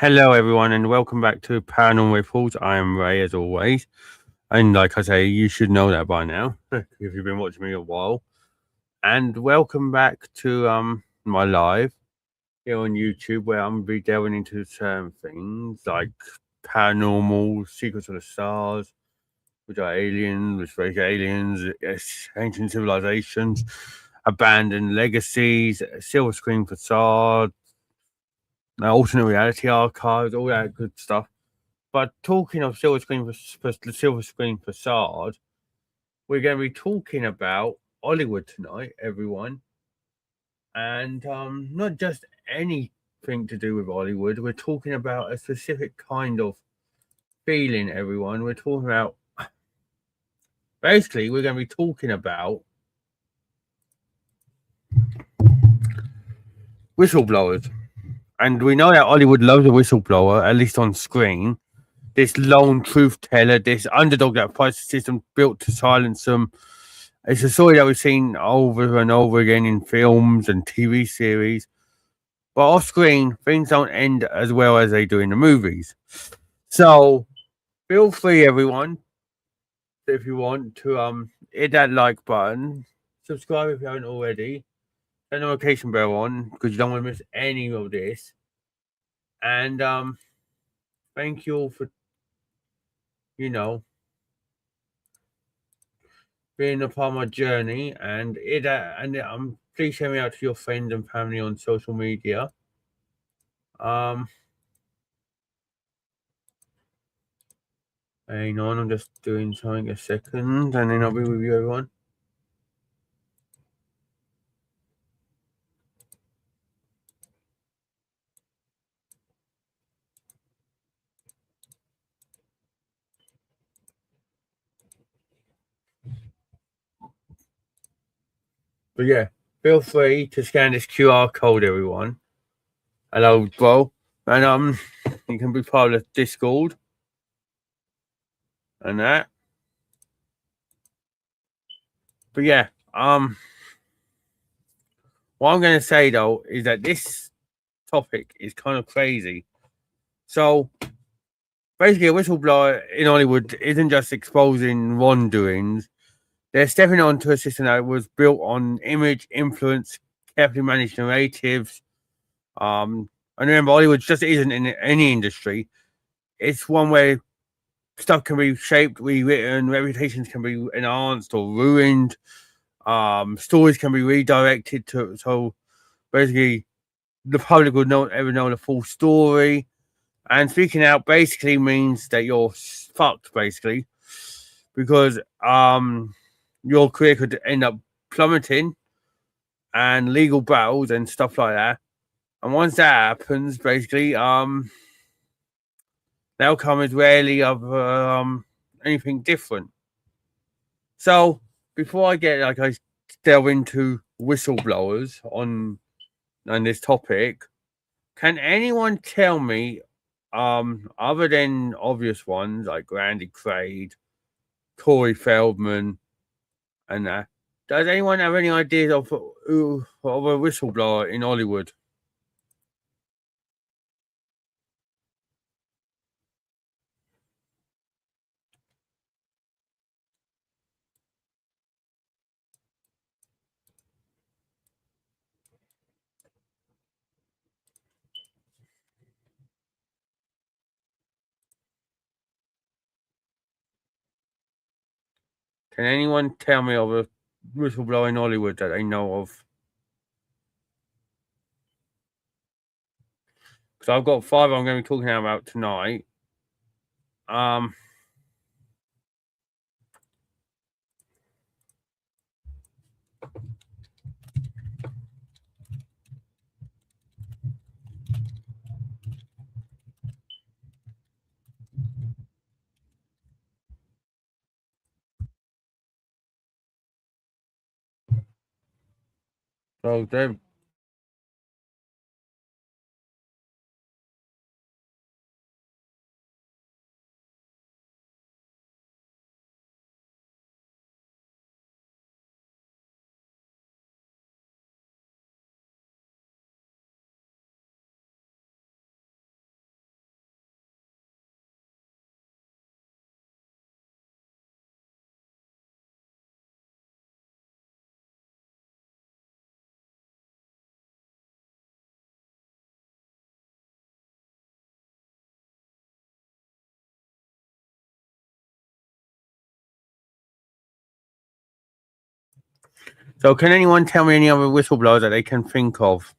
Hello, everyone, and welcome back to Paranormal Reports. I am Ray, as always, and like I say, you should know that by now if you've been watching me a while. And welcome back to my live here on YouTube, where I'm gonna be delving into certain things like paranormal, secrets of the stars, which are aliens, space aliens, ancient civilizations, abandoned legacies, silver screen facade, alternate reality archives, all that good stuff. But talking of the Silver Screen Facade, we're going to be talking about Hollywood tonight, everyone, and not just anything to do with Hollywood. We're talking about a specific kind of feeling, everyone. We're talking about basically we're going to be talking about whistleblowers, and we know that Hollywood loves a whistleblower, at least on screen. This lone truth teller, this underdog that fights the system built to silence them. It's a story that we've seen over and over again in films and TV series. But off screen, things don't end as well as they do in the movies. So feel free, everyone, if you want to hit that like button, subscribe if you haven't already, turn the notification bell on because you don't want to miss any of this. And thank you all for you know being a part of my journey, and please share me out to your friends and family on social media. Um, Hang on, I'm just doing something a second, and then I'll be with you, everyone. But yeah, feel free to scan this QR code, everyone. Hello, bro, and you can be part of the Discord and that. But yeah, what I'm going to say though is that this topic is kind of crazy. So basically, a whistleblower in Hollywood isn't just exposing wrongdoings. They're stepping onto a system that was built on image, influence, carefully managed narratives. And remember, Hollywood just isn't in any industry. It's one where stuff can be shaped, rewritten, reputations can be enhanced or ruined. Stories can be redirected to so basically the public would not ever know the full story. And speaking out basically means that you're fucked, basically, because your career could end up plummeting and legal battles and stuff like that. And once that happens, basically, the outcome is rarely of anything different. So before I get I delve into whistleblowers on this topic, can anyone tell me, other than obvious ones like Randy Quaid, Corey Feldman, and that, does anyone have any ideas of a whistleblower in Hollywood? Can anyone tell me of a whistleblower in Hollywood that they know of? Because I've got five I'm going to be talking about tonight. Um, so they're So, can anyone tell me any other whistleblowers that they can think of?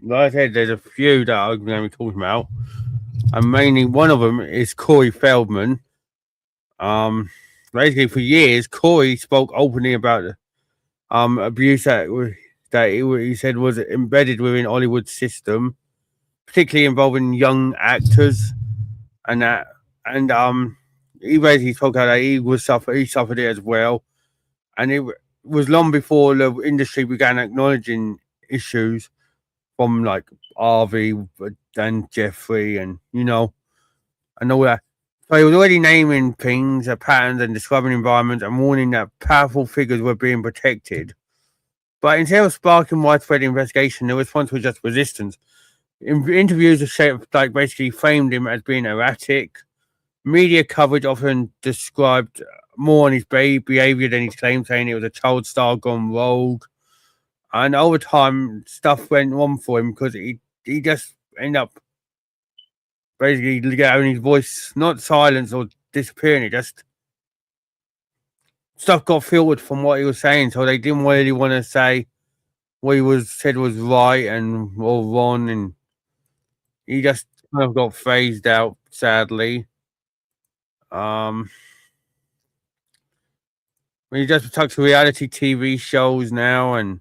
Like I said, there's a few that I'm going to be talking about, and mainly one of them is Corey Feldman. Basically, for years, Corey spoke openly about abuse he said was embedded within Hollywood's system, particularly involving young actors, and that, and he basically spoke out that he suffered it as well, and it was long before the industry began acknowledging issues from like Harvey and Jeffrey, and and all that. So he was already naming things, patterns, and describing environments, and warning that powerful figures were being protected. But instead of sparking widespread investigation, the response was just resistance. Interviews like basically framed him as being erratic. Media coverage often described more on his behavior than his claim, saying it was a child star gone rogue. And over time, stuff went wrong for him because he just ended up basically getting his voice not silenced or disappearing. It just stuff got filtered from what he was saying, so they didn't really want to say what he was said was right and or wrong, and he just kind of got phased out, sadly. Um, he just stuck to reality TV shows now, and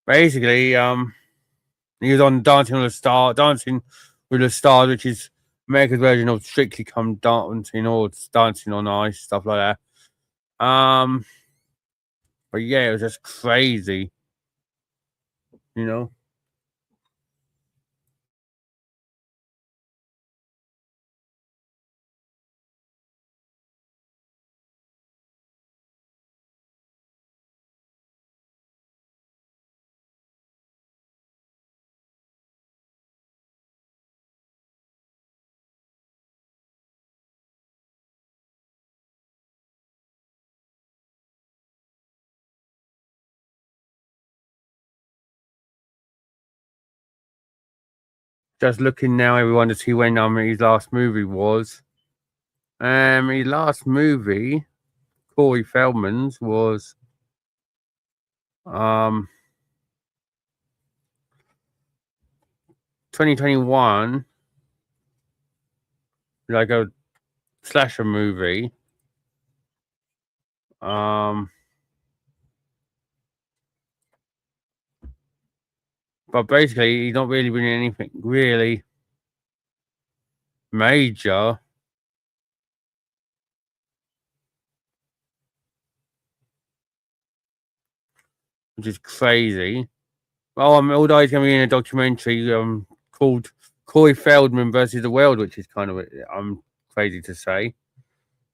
basically, he was on Dancing with the Stars, which is America's version of Strictly Come Dancing or Dancing on Ice, stuff like that. But yeah, it was just crazy, you know. Just looking now, everyone, to see when his last movie was. His last movie, Corey Feldman's, was 2021, like a slasher movie. Um, but basically, he's not really been in anything really major. Which is crazy. Well, although he's going to be in a documentary called Corey Feldman versus the World, which is kind of crazy to say.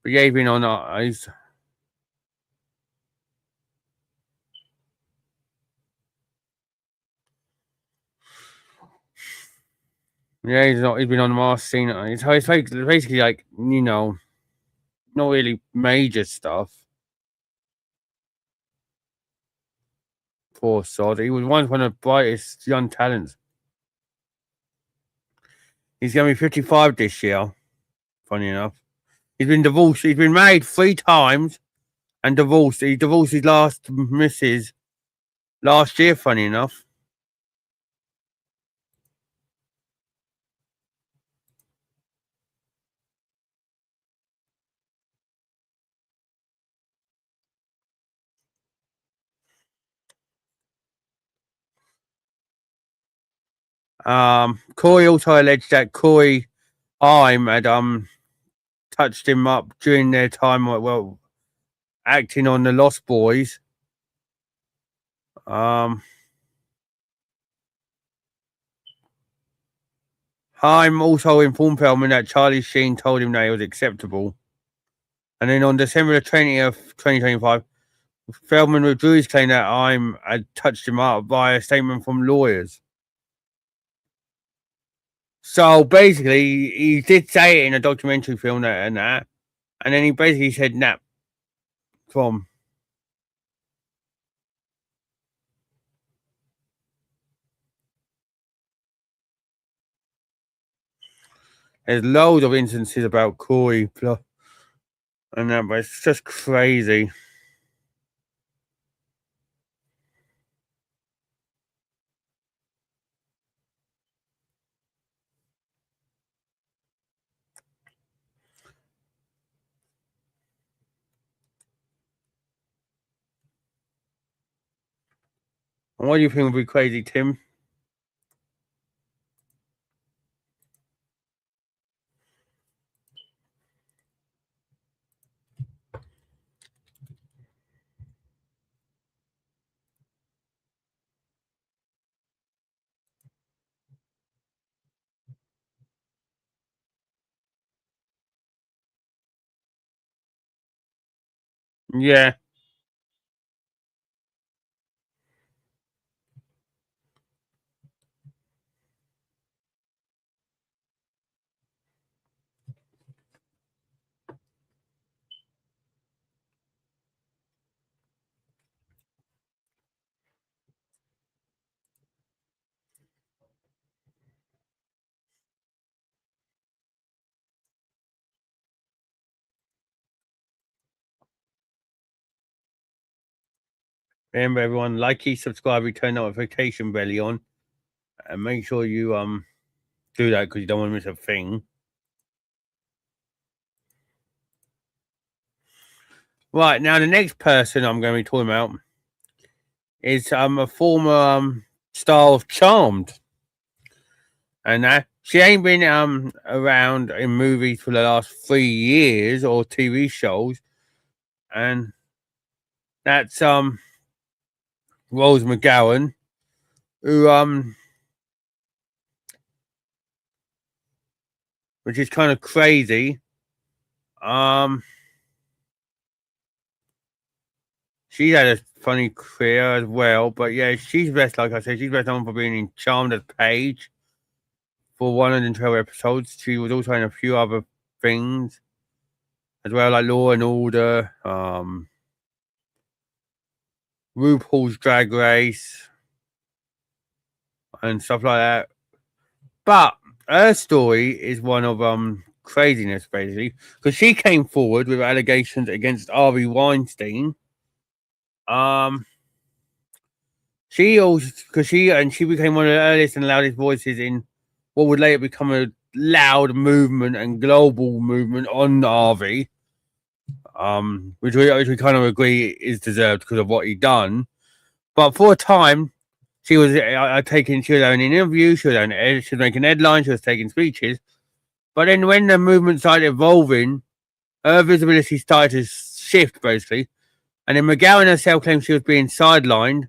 But yeah, he's been on eyes. Yeah, he's not. He's been on the Mars scene. It's basically like not really major stuff. Poor sod. He was once one of the brightest young talents. He's going to be 55 this year. Funny enough, he's been divorced. He's been married 3 times and divorced. He divorced his last missus last year. Funny enough. Corey also alleged that Corey Haim had touched him up during their time acting on the Lost Boys. Um I'm also informed Feldman that Charlie Sheen told him that it was acceptable. And then on December the 20th, 2025, Feldman withdrew his claim that I'm had touched him up by a statement from lawyers. So basically, he did say it in a documentary film and then he basically said, "Nah, from." There's loads of instances about Corey and that, but it's just crazy. And what do you think would be crazy, Tim? Yeah. Remember, everyone, like, subscribe, turn notification bell on, and make sure you do that because you don't want to miss a thing. Right, now the next person I'm going to be talking about is a former star of Charmed, and she ain't been around in movies for the last 3 years or TV shows, and that's Rose McGowan, who which is kind of crazy. She's had a funny career as well, but yeah, she's best. Like I said, she's best known for being in Charmed as Paige for 112 episodes. She was also in a few other things as well, like Law and Order, RuPaul's Drag Race, and stuff like that. But her story is one of craziness, basically, because she came forward with allegations against Harvey Weinstein. She also because she became one of the earliest and loudest voices in what would later become a loud movement and global movement on Harvey. Which we kind of agree is deserved because of what he done. But for a time, she was she was having an interview, she was making headlines, she was taking speeches. But then when the movement started evolving, her visibility started to shift basically. And then McGowan herself claimed she was being sidelined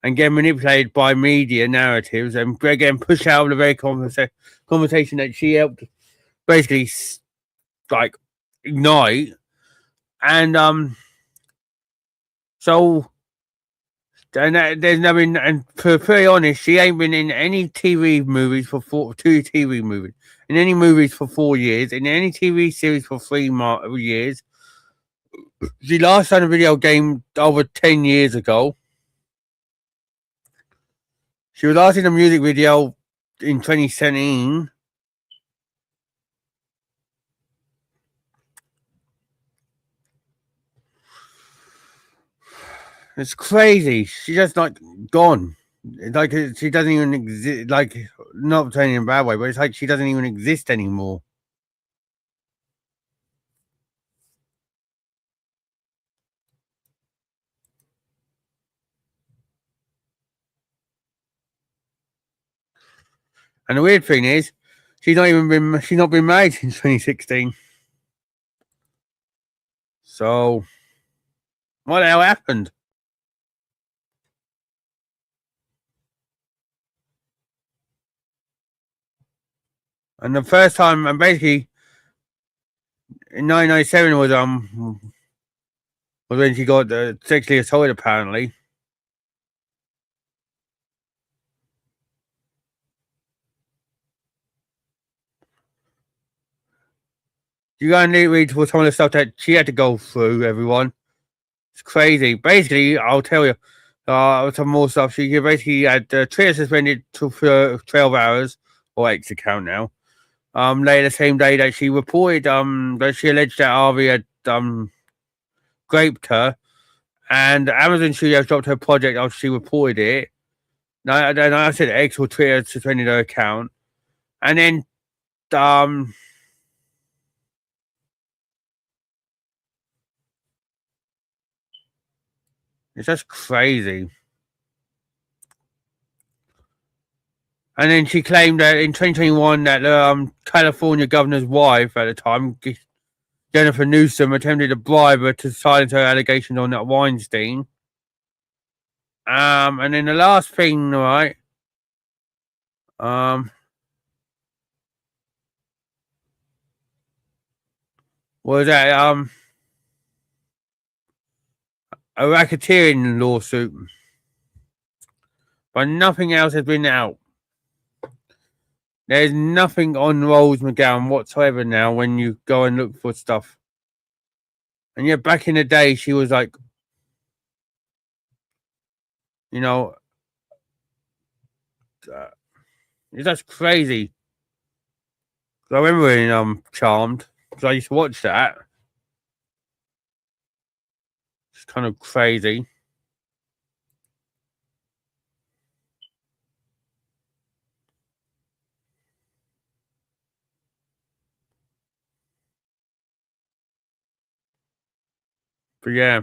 and getting manipulated by media narratives and getting pushed out of the very conversation that she helped basically like ignite. And so and there's no been, and for very honest, she ain't been in any TV movies for two TV movies, in any movies for 4 years, in any TV series for 3 years. She last done a video game over 10 years ago. She was last in a music video in 2017. It's crazy. She's just like gone. It's like she doesn't even exist. Like, not saying in a bad way, but it's like she doesn't even exist anymore. And the weird thing is, she's not been married since 2016. So what the hell happened? And the first time, and basically in 1997 was when she got sexually assaulted. Apparently, you gotta read for some of the stuff that she had to go through. Everyone, it's crazy. Basically, I'll tell you. Some more stuff. She basically had Twitter suspended for 12 hours or X account now. Later the same day that she reported that she alleged that Harvey had raped her, and Amazon Studios dropped her project after she reported it. Now, then I said X or Twitter suspended her account, and then it's just crazy. And then she claimed that in 2021 that California governor's wife at the time, Jennifer Newsom, attempted to bribe her to silence her allegations on that Weinstein. And then the last thing, right? Was that a racketeering lawsuit, but nothing else has been out. There's nothing on Rose McGowan whatsoever now when you go and look for stuff. And yet, back in the day, she was like, you know, that's crazy. I remember in Charmed, because I used to watch that. It's kind of crazy. But yeah.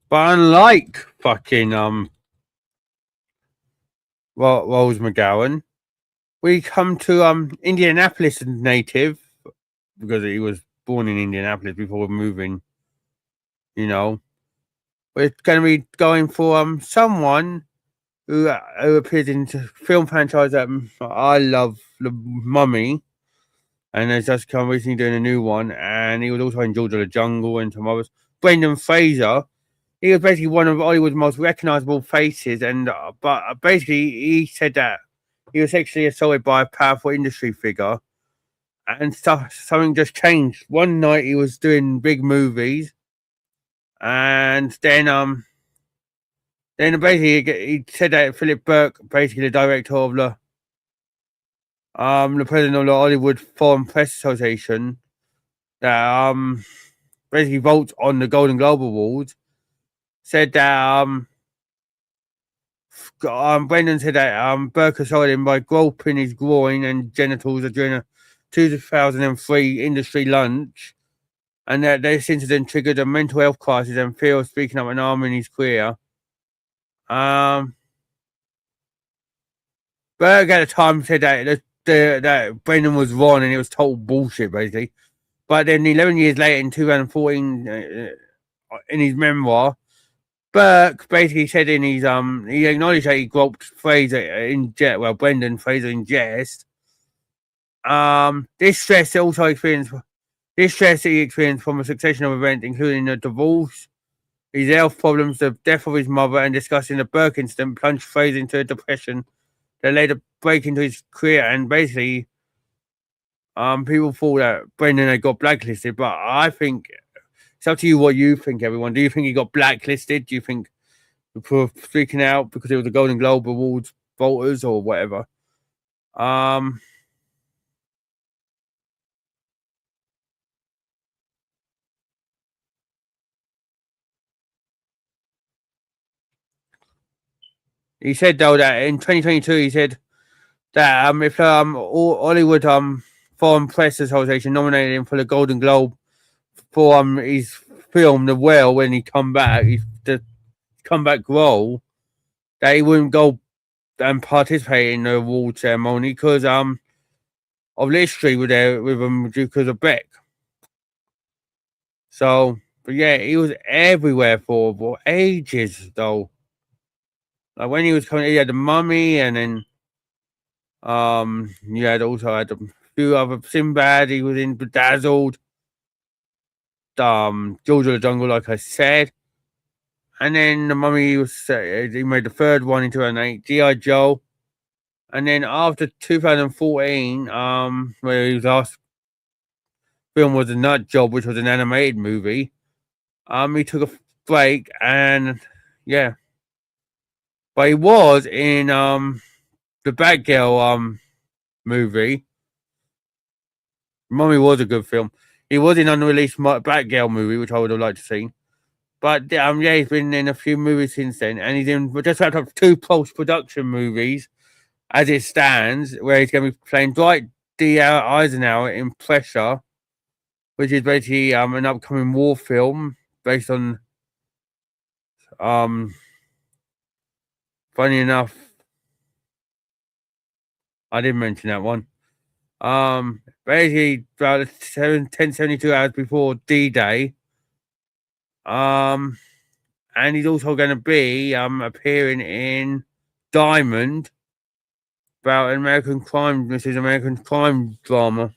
But unlike fucking Rose McGowan, we come to Indianapolis native, because he was born in Indianapolis before moving. You know, we're going to be going for someone who appears in the film franchise that I love, The Mummy, and has just come recently doing a new one, and he was also in George of the Jungle and some others. Brendan Fraser. He was basically one of Hollywood's most recognizable faces, and but basically he said that he was sexually assaulted by a powerful industry figure, and something just changed. One night he was doing big movies, and then basically he said that Philip Burke, basically the director of the president of the Hollywood Foreign Press Association, that basically votes on the Golden Globe Awards, said that Brendan said that Burke assaulted him by groping his groin and genitals during a 2003 industry lunch, and that this incident triggered a mental health crisis and fear of speaking up and harming his career. Burke at the time said that Brendan was wrong and it was total bullshit, basically. But then 11 years later, in 2014, in his memoir, Burke basically said in his he acknowledged that he groped Fraser in jest. Well, Brendan Fraser in jest. This stress he experienced from a succession of events, including a divorce, his health problems, the death of his mother, and discussing the Burke incident, plunged Fraser into a depression that led a break into his career. And basically, people thought that Brendan had got blacklisted, but I think it's up to you what you think, everyone. Do you think he got blacklisted? Do you think for freaking out because it was the Golden Globe Awards voters or whatever? He said though that in 2022, he said that if Hollywood Foreign Press Association nominated him for the Golden Globe for his film The Whale when he come back, the comeback role, that he wouldn't go and participate in the award ceremony because of the history with him because of Beck. So, but yeah, he was everywhere for ages though. Like when he was coming, he had the Mummy, and then you had also had a few other Sinbad. He was in Bedazzled, George of the Jungle, like I said, and then the Mummy was he made the third one in 2008, GI Joe, and then after 2014, where his last film was a Nut Job, which was an animated movie. He took a break, and yeah, but he was in the Batgirl movie. Mummy was a good film. He was in unreleased Batgirl movie, which I would have liked to see. But yeah, he's been in a few movies since then, and he's in just wrapped up 2 post-production movies as it stands, where he's going to be playing Dwight D. Eisenhower in Pressure, which is basically an upcoming war film based on funny enough, I didn't mention that one. Basically about 1072 hours before D-Day. And he's also going to be appearing in Diamond, about an American crime. This is American crime drama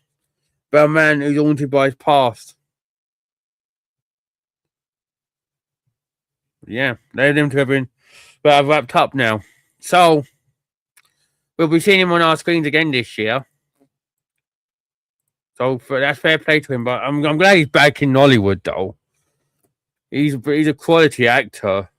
about a man who's haunted by his past. Yeah, they're them together, but I've wrapped up now. So we'll be seeing him on our screens again this year. So that's fair play to him. But I'm glad he's back in Hollywood, though. He's a quality actor.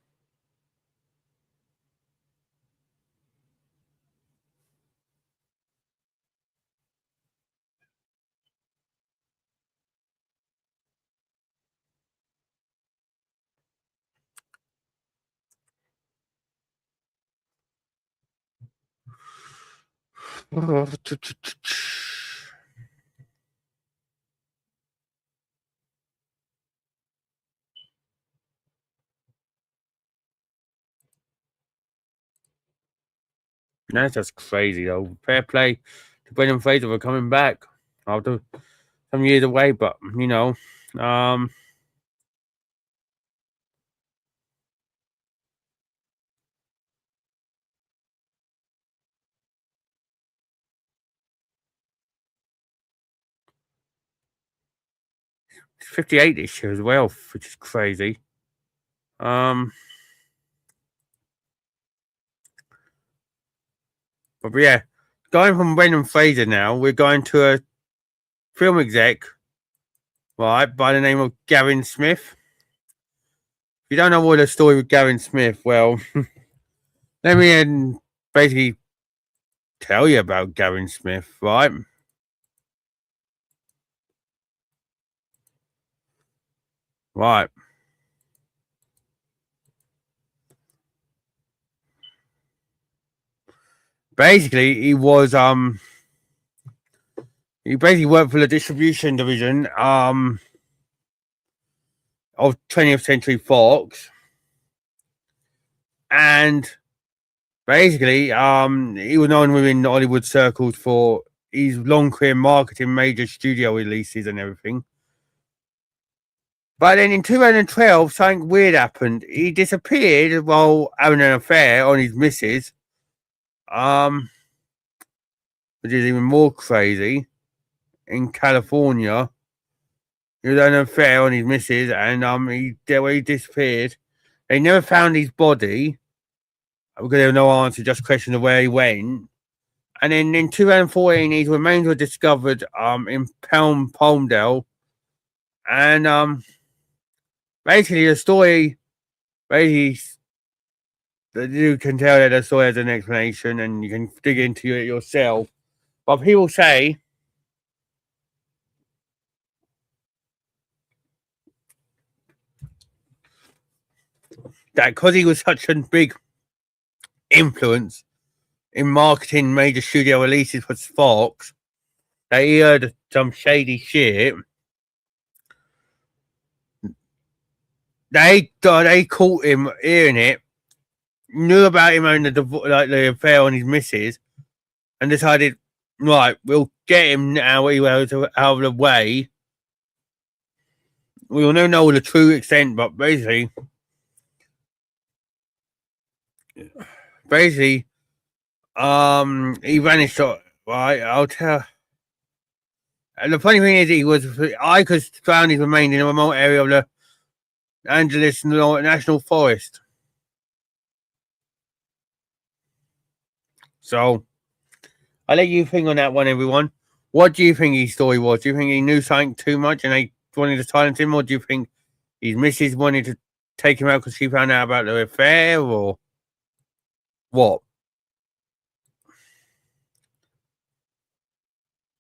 That's just crazy, though. Fair play to Brendan Fraser for coming back after some years away, but you know, 58 this year as well, which is crazy. But yeah, going from Brendan Fraser now, we're going to a film exec, right, by the name of Gavin Smith. If you don't know what the story with Gavin Smith, well, let me basically tell you about Gavin Smith, right? Right. Basically, he basically worked for the distribution division of 20th Century Fox, and basically he was known within Hollywood circles for his long career marketing major studio releases and everything. But then in 2012, something weird happened. He disappeared while having an affair on his missus, which is even more crazy. In California, he was having an affair on his missus, and he disappeared. They never found his body because there was no answer, just question of where he went. And then in 2014, his remains were discovered in Palmdale, and basically the story, basically you can tell that the story has an explanation, and you can dig into it yourself. But people say that because he was such a big influence in marketing major studio releases for Fox, that he heard some shady shit. They caught him hearing it, knew about him having the affair on his missus, and decided, right, we'll get him now. He was out of the way, we will never know the true extent, but basically, he vanished. Right, I'll tell. And the funny thing is, Icah's found his remains in a remote area of the Angeles National Forest. So, I'll let you think on that one, everyone. What do you think his story was? Do you think he knew something too much and they wanted to silence him, or do you think his missus wanted to take him out because she found out about the affair, or what?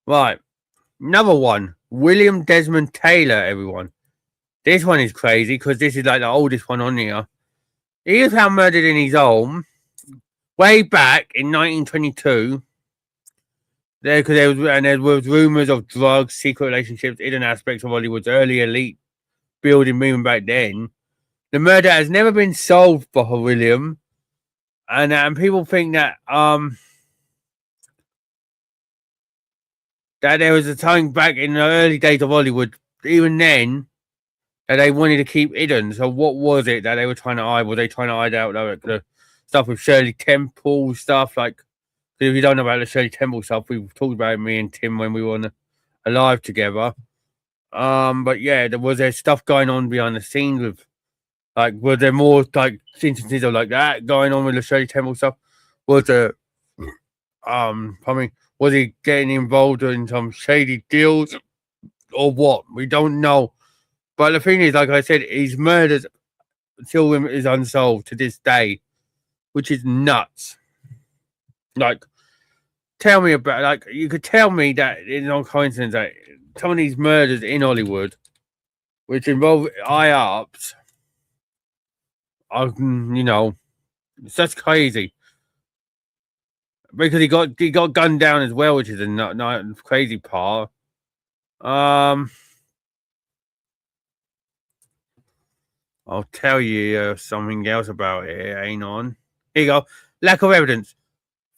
Right. Another one. William Desmond Taylor, everyone. This one is crazy because this is like the oldest one on here. He was found murdered in his home way back in 1922. There was rumors of drugs, secret relationships, hidden aspects of Hollywood's early elite building movement back then. The murder has never been solved by William, and people think that that there was a time back in the early days of Hollywood, even then, that they wanted to keep hidden. So what was it that they were trying to hide? Were they trying to hide out like the stuff with Shirley Temple stuff? Like, if you don't know about the Shirley Temple stuff, we've talked about it, me and Tim, when we were alive together. But yeah, there stuff going on behind the scenes with, like, were there more like instances of like that going on with the Shirley Temple stuff? Was there, I mean, was he getting involved in some shady deals or what? We don't know. But the thing is, like I said, his murders still is unsolved to this day, which is nuts. Like, tell me about, like, you could tell me that it's no coincidence that some of these murders in Hollywood, which involve IOPs, are, you know, it's just crazy. Because he got gunned down as well, which is a crazy part. I'll tell you something else about it. Hang on. Here you go. Lack of evidence.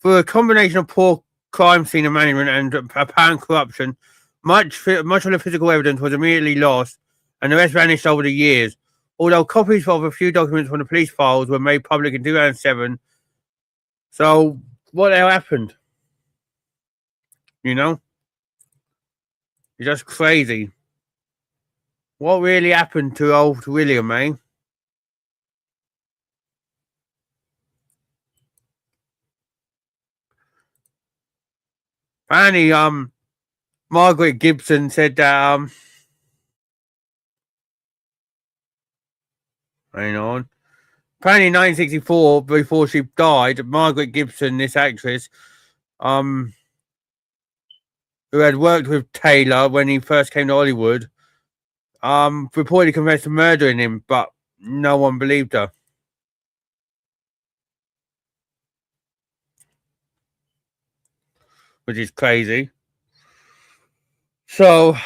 For a combination of poor crime scene management and apparent corruption, much of the physical evidence was immediately lost, and the rest vanished over the years. Although copies of a few documents from the police files were made public in 2007. So, what the hell happened? You know? It's just crazy. What really happened to old William, eh? Apparently, Margaret Gibson said that, hang on. Apparently in 1964, before she died, Margaret Gibson, this actress, who had worked with Taylor when he first came to Hollywood, reportedly confessed to murdering him, but no one believed her. Which is crazy. So,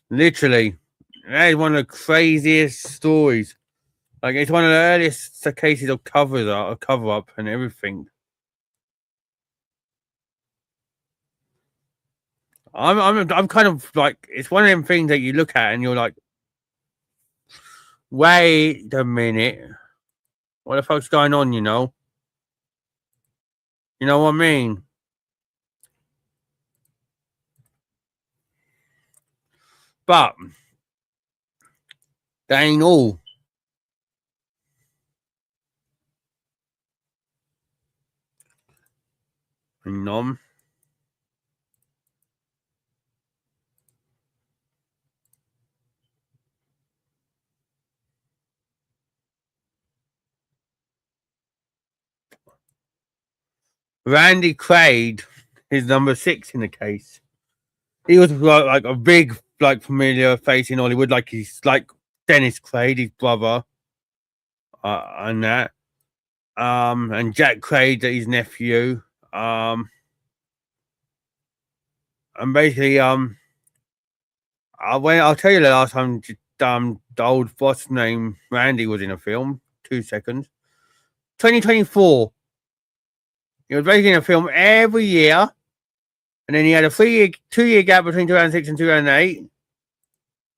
literally, that is one of the craziest stories. Like, it's one of the earliest cases of cover up and everything. I'm kind of like, it's one of them things that you look at and you're like, wait a minute, what the fuck's going on? You know what I mean? But that ain't all. Hang on. Randy Quaid is number 6 in the case. He was like a big, like, familiar face in Hollywood. Like, he's like Dennis Quaid, his brother, and that. And Jack Quaid, his nephew. And basically, I'll tell you the last time the old boss named Randy was in a film. 2 seconds. 2024. He was basically in a film every year. And then he had a 2-year gap between 2006 and 2008.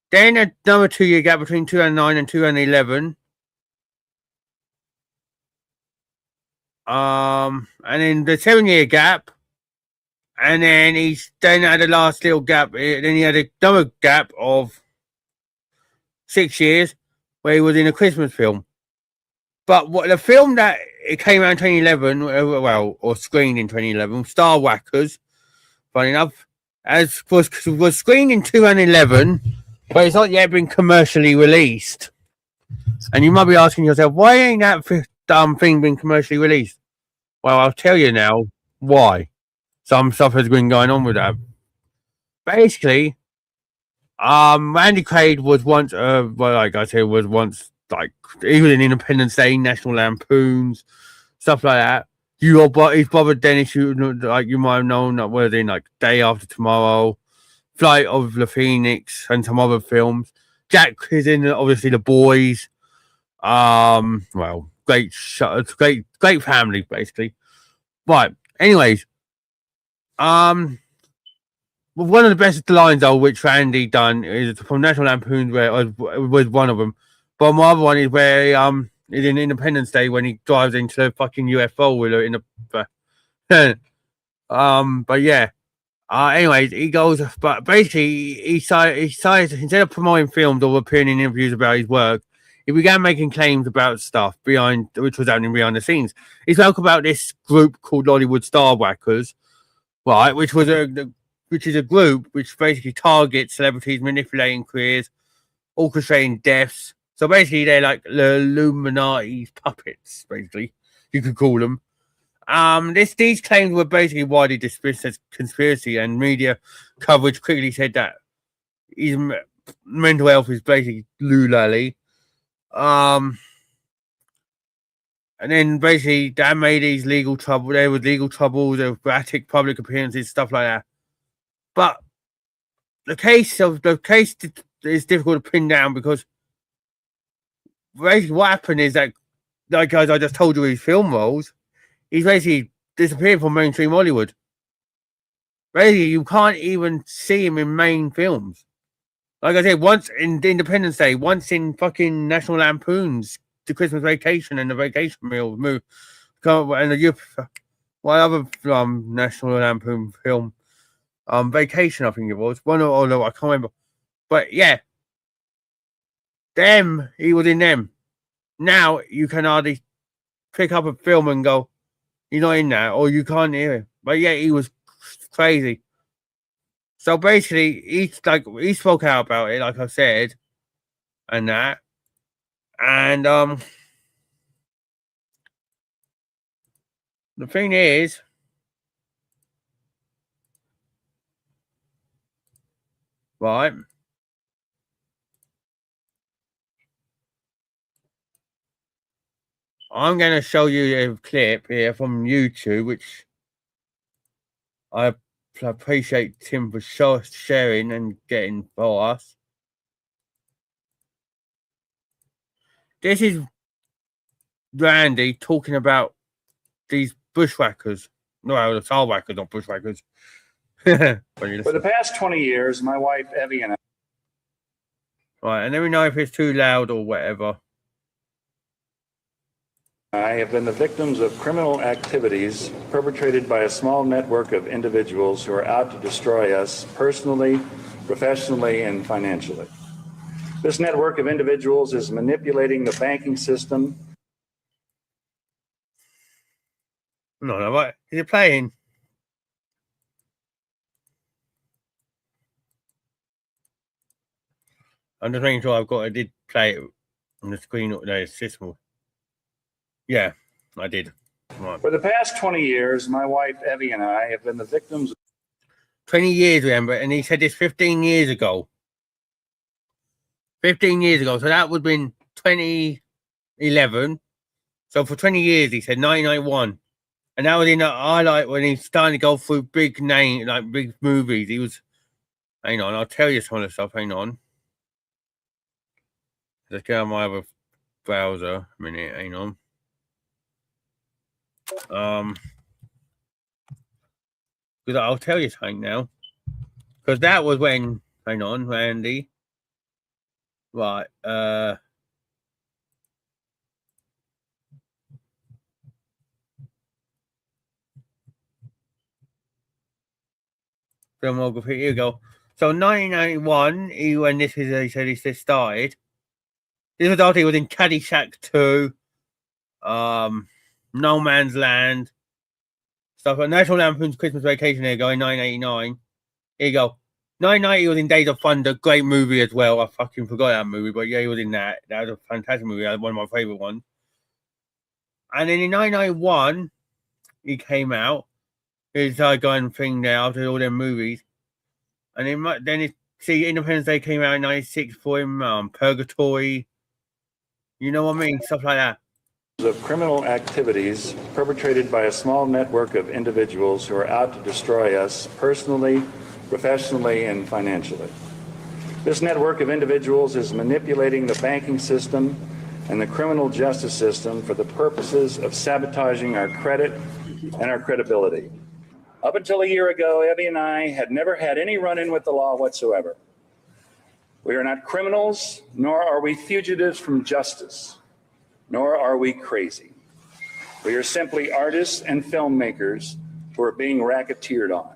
Then another 2-year gap between 2009 and 2011. And then the 7-year gap. And then then had the last little gap. Then he had another gap of 6 years where he was in a Christmas film. But what the film that it came out in 2011, or screened in 2011, Star Whackers, funny enough, as was screened in 2011, but it's not yet been commercially released. And you might be asking yourself, why ain't that thing been commercially released? Well, I'll tell you now why. Some stuff has been going on with that. Basically, Randy Quaid was once, like I said, was once like he was in Independence Day, National Lampoons, stuff like that. His brother Dennis, you might have known, that was in like Day After Tomorrow, Flight of the Phoenix, and some other films. Jack is in obviously The Boys. Well, great family basically. Right. Anyways, one of the best lines though, which Randy done, is from National Lampoons, where was one of them. But my other one is where is in Independence Day when he drives into the fucking UFO with her in the. But yeah. Anyways, he goes, but basically, he started, instead of promoting films or appearing in interviews about his work, he began making claims about stuff which was happening behind the scenes. He spoke about this group called Hollywood Star Whackers, right? Which is a group which basically targets celebrities, manipulating careers, orchestrating deaths. So basically, they're like the Illuminati's puppets, basically, you could call them. These claims were basically widely dismissed as conspiracy, and media coverage quickly said that his mental health is basically lulally. And then basically that made these legal trouble. There was legal troubles, erratic public appearances, stuff like that. But the case is difficult to pin down because basically what happened is that, like guys, I just told you his film roles. He's basically disappeared from mainstream Hollywood. Basically, you can't even see him in main films. Like I said, once in Independence Day, once in fucking National Lampoons, The Christmas Vacation and The Vacation Meal movie, and what other National Lampoon film? Vacation, I think it was. I can't remember. But yeah, he was in them. Now you can hardly pick up a film and go, you're not in that, or you can't hear him. But yeah, he was crazy. So basically, he spoke out about it, like I said, and that. And the thing is, right? I'm going to show you a clip here from YouTube, which I appreciate Tim for sharing and getting for us. This is Randy talking about these bushwhackers. No, the Star Whackers, not bushwhackers. For the past 20 years, my wife Evie and I. Right, and let me know if it's too loud or whatever. I have been the victims of criminal activities perpetrated by a small network of individuals who are out to destroy us personally, professionally, and financially. This network of individuals is manipulating the banking system. No, what is it playing? I'm just making sure I did play it on the screen. No, system. Yeah, I did. Right. For the past 20 years, my wife Evie and I have been the victims. 20 years, remember? And he said this 15 years ago. 15 years ago. So that would have been 2011. So for 20 years, he said 1991. And that was in the highlight when he's starting to go through big movies. He was, hang on, I'll tell you some of the stuff. Hang on. Let's get on my other browser. A minute, hang on. Because I'll tell you something now. Because that was when, hang on, Randy. Right, filmography, here you go. So 1991, when this is, he said this started. This was after he was in Caddyshack 2, No Man's Land, stuff like National Lampoon's Christmas Vacation. Here you go, in 1989. Here you go. 1990 was in Days of Thunder, great movie as well. I fucking forgot that movie, but yeah, he was in that. That was a fantastic movie. That was one of my favorite ones. And then in 1991, he came out. His going thing there after all them movies. And then Independence Day came out in 96 for him, Purgatory. You know what I mean? Stuff like that. Of criminal activities perpetrated by a small network of individuals who are out to destroy us personally, professionally, and financially. This network of individuals is manipulating the banking system and the criminal justice system for the purposes of sabotaging our credit and our credibility. Up until a year ago, Evie and I had never had any run-in with the law whatsoever. We are not criminals, nor are we fugitives from justice, nor are we crazy. We are simply artists and filmmakers who are being racketeered on.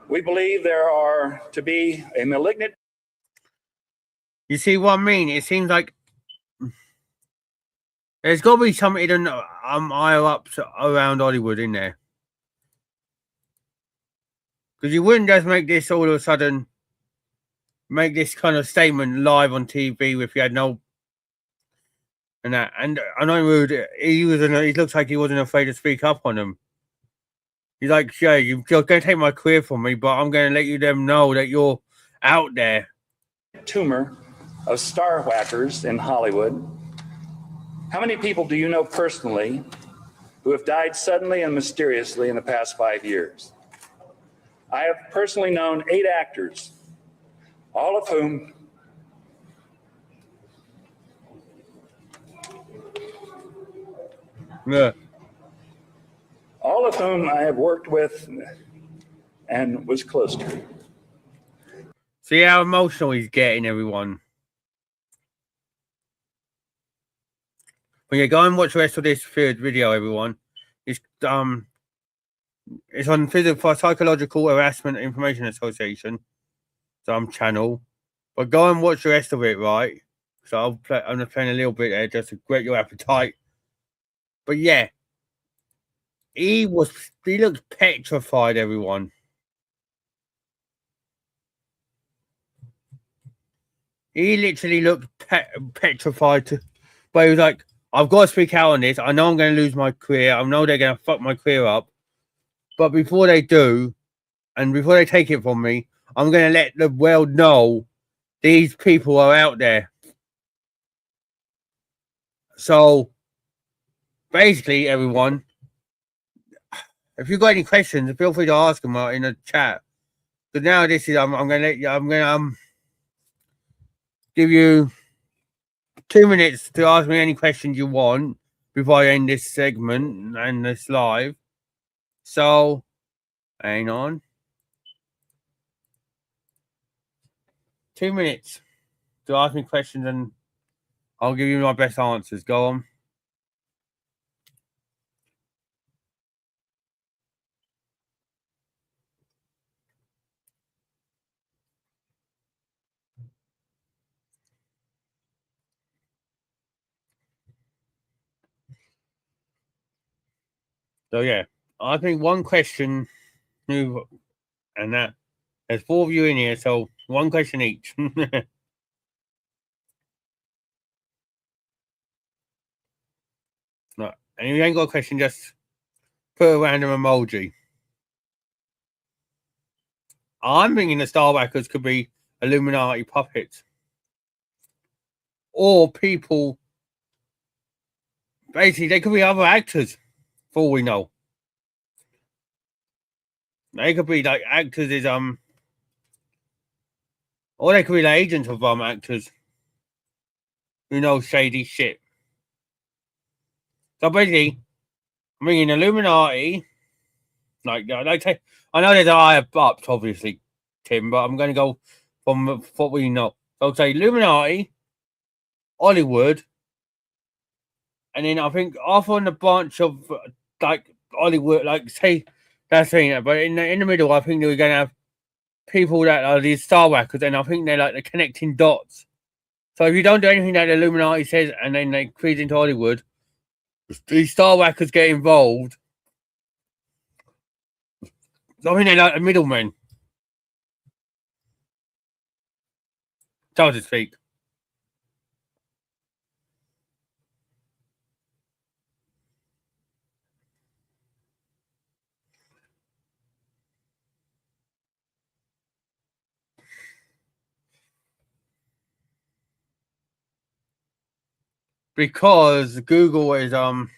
We believe there are to be a malignant... You see what I mean? It seems like there's got to be some hidden higher ups around Hollywood in there. Because you wouldn't just make this all of a sudden, make this kind of statement live on TV if you had no... And that, and I know he looks like he wasn't afraid to speak up on them. He's like, yeah, you're going to take my career from me, but I'm going to let you them know that you're out there. Tumor of star whackers in Hollywood. How many people do you know personally who have died suddenly and mysteriously in the past 5 years? I have personally known 8 actors, all of whom I have worked with and was close to. See how emotional he's getting, everyone. When you go and watch the rest of this video, everyone, it's on Psychological Harassment Information Association, channel. But go and watch the rest of it, right? So I'm just playing a little bit there just to whet your appetite. But yeah, he looked petrified, everyone. He literally looked petrified. But he was like, I've got to speak out on this. I know I'm going to lose my career. I know they're going to fuck my career up. But before they do, and before they take it from me, I'm going to let the world know these people are out there. So, basically, everyone, if you've got any questions, feel free to ask them in the chat. But now this is, I'm going to let you, I'm going to give you 2 minutes to ask me any questions you want before I end this segment and this live. So, hang on. 2 minutes to ask me questions and I'll give you my best answers. Go on. So yeah, I think one question, and that there's 4 of you in here, so one question each. No, and if you ain't got a question, just put a random emoji. I'm thinking the Starbackers could be Illuminati puppets, or people. Basically, they could be other actors, for all we know. They could be like actors or they could be like agents of actors. who knows shady shit. So basically, I'm bringing Illuminati. I know there's a higher ups, obviously, Tim, but I'm going to go from what we know. So I'll say Illuminati, Hollywood, and then I think off on the branch of like Hollywood, like say that's saying that, but in the middle, I think we're going to have people that are these star whackers, and I think they're like the connecting dots. So if you don't do anything that the Illuminati says, and then they feed into Hollywood, these star whackers get involved. So I think they're like the middlemen, so to speak. Because Google is probably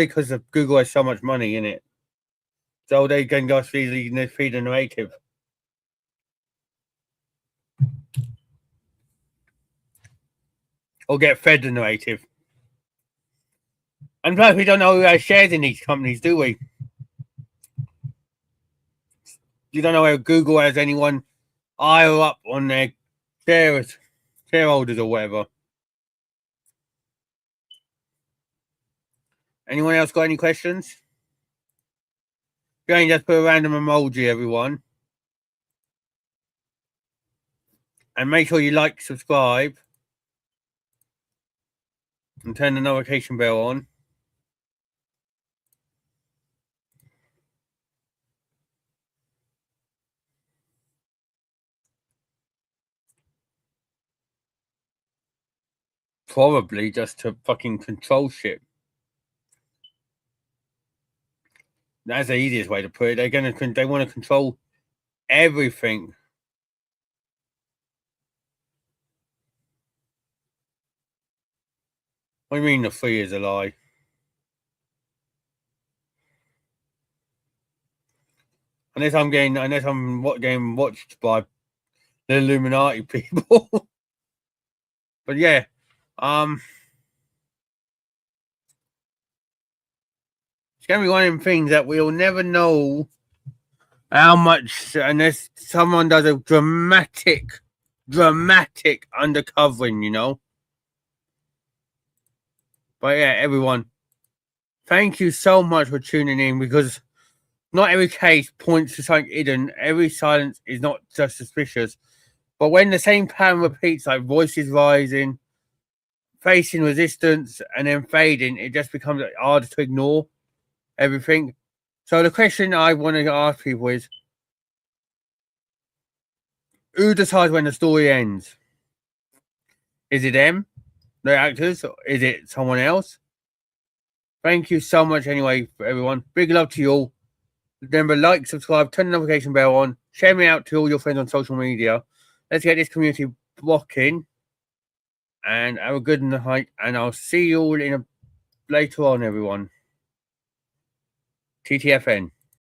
because Google has so much money in it, so they can just feed the narrative. Or get fed the narrative. And plus, we don't know who has shares in these companies, do we? You don't know whether Google has anyone higher up on their shareholders or whatever. Anyone else got any questions? Go and just put a random emoji, everyone. And make sure you like, subscribe, and turn the notification bell on. Probably just to fucking control shit. That's the easiest way to put it. They want to control everything. What do you mean the 3 is a lie? Unless I'm getting watched by the Illuminati people. But yeah, it's gonna be one of them things that we'll never know how much unless someone does a dramatic undercovering, you know. But yeah, everyone, thank you so much for tuning in, because not every case points to something hidden. Every silence is not just suspicious. But when the same pattern repeats, like voices rising, facing resistance, and then fading, it just becomes harder to ignore everything. So the question I want to ask people is, who decides when the story ends? Is it them, the actors, or is it someone else? Thank you so much anyway, for everyone. Big love to you all. Remember, like, subscribe, turn the notification bell on, share me out to all your friends on social media. Let's get this community rocking. And have a good night. And I'll see you all later on, everyone. TTFN.